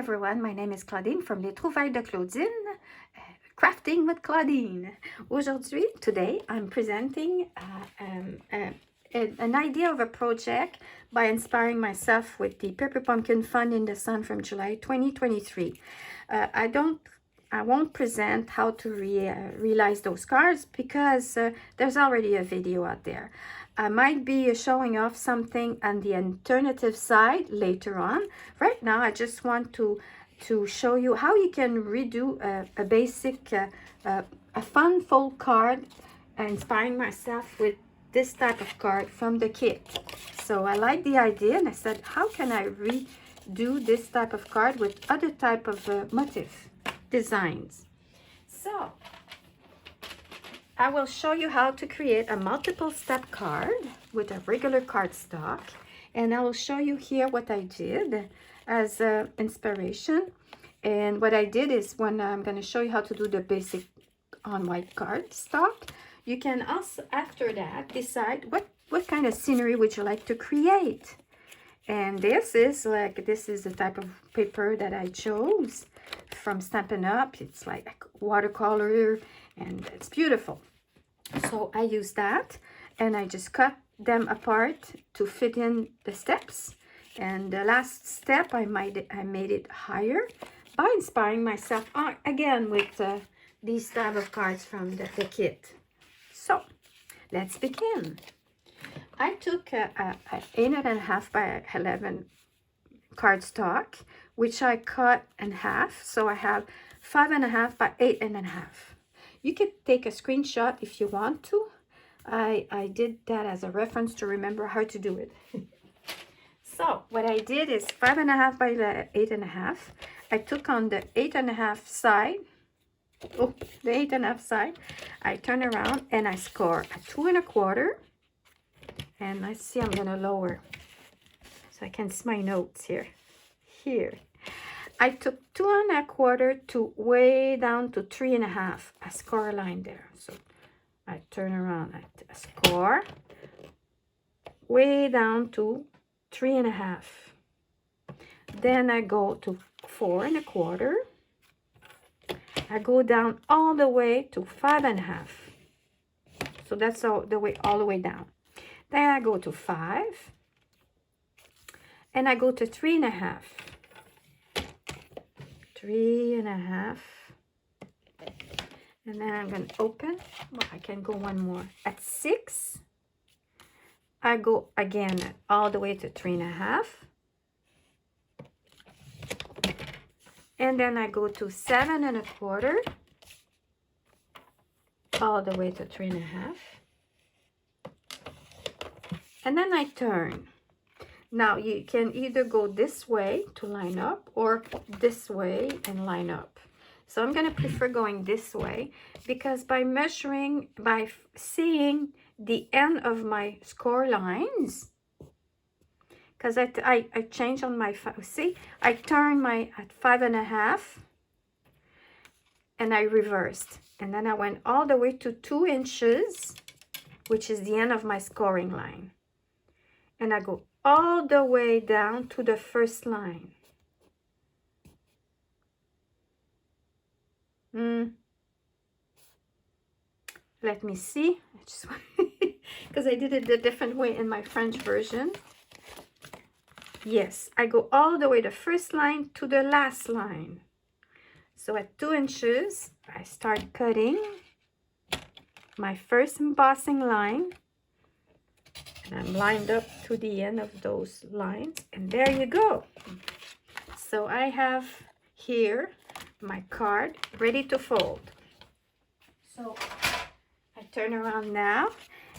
everyone, my name is Claudine from Les Trouvailles de Claudine, Crafting with Claudine. Today, I'm presenting an idea of a project by inspiring myself with the Paper Pumpkin Fun in the Sun from July 2023. I won't present how to realize those cards because there's already a video out there. I might be showing off something on the alternative side later on. Right now, I just want to show you how you can redo a basic, a fun fold card, inspiring myself with this type of card from the kit. So I like the idea and I said, how can I redo this type of card with other type of motif designs? So I will show you how to create a multiple step card with a regular cardstock, and I will show you here what I did as inspiration. And what I did is, when I'm going to show you how to do the basic on white cardstock, you can also after that decide what kind of scenery would you like to create. And this is the type of paper that I chose from Stampin' Up. It's like watercolor and it's beautiful. So I use that and I just cut them apart to fit in the steps. And the last step, I made it higher by inspiring myself again with these type of cards from the kit. So let's begin. I took a 8.5 by 11 cardstock, which I cut in half. So I have 5.5 by 8.5. You could take a screenshot if you want to. I did that as a reference to remember how to do it. So what I did is 5.5 by 8.5. I took on the 8.5 side. Oh, the 8.5 side. I turn around and I score a 2.25. And let's see, I'm gonna lower so I can see my notes here. I took 2.25 to way down to 3.5. I score a line there. So I turn around, I score way down to 3.5. Then I go to 4.25. I go down all the way to 5.5. So that's all the way down. Then I go to 5. And I go to 3.5. 3.5. And then I'm going to open. Well, I can go one more. At 6, I go again all the way to 3.5. And then I go to 7.25. All the way to 3.5. And then I turn. Now you can either go this way to line up or this way and line up. So I'm going to prefer going this way because by measuring, by seeing the end of my score lines, because I change on my, see, I turn my at 5.5 and I reversed. And then I went all the way to 2 inches, which is the end of my scoring line. And I go all the way down to the first line. Let me see. I just because I did it a different way in my French version. Yes, I go all the way the first line to the last line. So at 2 inches, I start cutting my first embossing line. And I'm lined up to the end of those lines, and there you go. So I have here my card ready to fold. So I turn around now,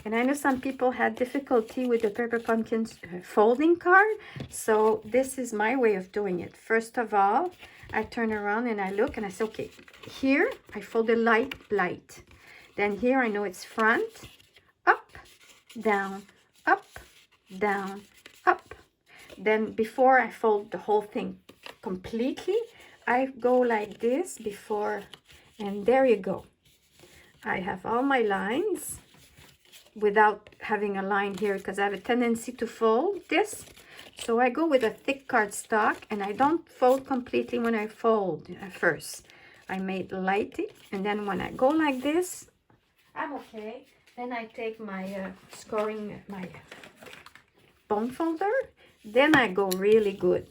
and I know some people had difficulty with the Paper Pumpkins folding card, so this is my way of doing it. First of all, I turn around and I look and I say, okay, here I fold it light. Then here I know it's front, up, down, up, down, up. Then before I fold the whole thing completely, I go like this before, and there you go. I have all my lines without having a line here because I have a tendency to fold this. So I go with a thick cardstock, and I don't fold completely when I fold first. I made lighty, and then when I go like this, I'm okay. Then I take my my bone folder. Then I go really good.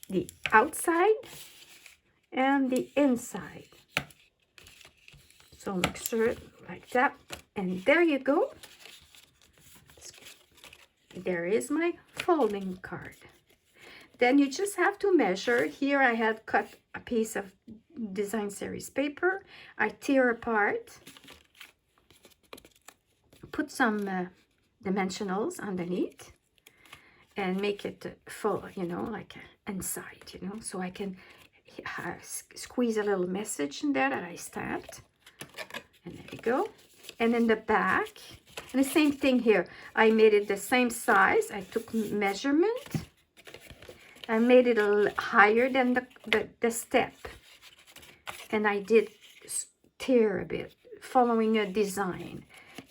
The outside and the inside. So make sure like that, and there you go. There is my folding card. Then you just have to measure. Here I had cut a piece of design series paper. I tear apart, put some dimensionals underneath, and make it full, you know, like inside, you know, so I can squeeze a little message in there that I stamped. And there you go. And in the back, and the same thing here. I made it the same size. I took measurement. I made it a little higher than the step. And I did tear a bit, following a design.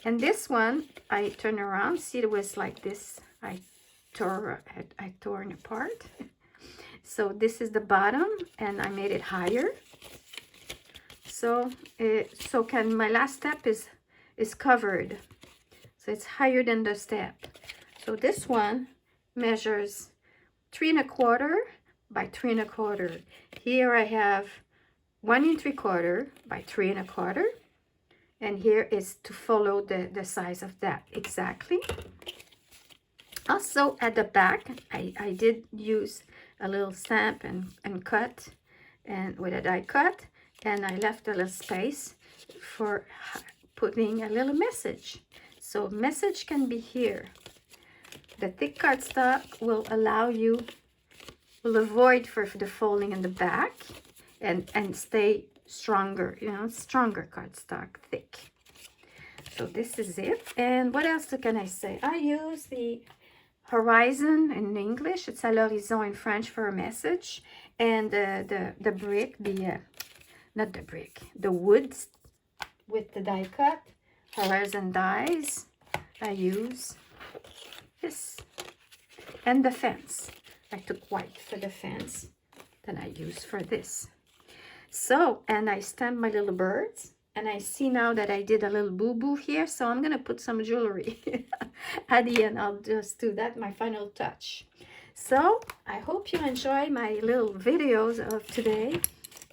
And this one, I turn around. See, it was like this. I tore it apart. So this is the bottom, and I made it higher. So my last step is covered. So it's higher than the step. So this one measures 3 1/4 by 3 1/4. Here I have 1 3/4 by 3 1/4. And here is to follow the size of that exactly. Also at the back, I did use a little stamp and cut, and with a die cut, and I left a little space for putting a little message. So message can be here. The thick cardstock will allow you, will avoid for the folding in the back, and stay stronger, you know, stronger cardstock, thick. So this is it. And what else can I say? I use the horizon in English. It's à l'horizon in French for a message. And the brick, not the brick, the woods with the die cut, horizon dies. I use this. And the fence. I took white for the fence. Then I use for this. So, and I stamped my little birds. And I see now that I did a little boo-boo here. So I'm going to put some jewelry at the end. I'll just do that, my final touch. So I hope you enjoy my little videos of today.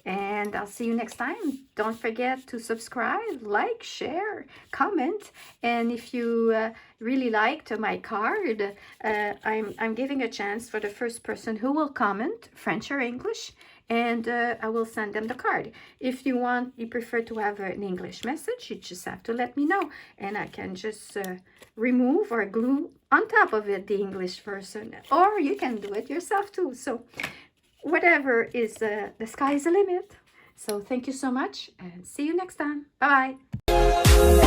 And I'll see you next time. Don't forget to subscribe, like, share, comment. And if you really liked my card, I'm giving a chance for the first person who will comment, French or English, and I will send them the card. If you prefer to have an English message, you just have to let me know. And I can just remove or glue on top of it the English version. Or you can do it yourself too. So whatever is, the sky is the limit. So thank you so much, and see you next time. Bye-bye.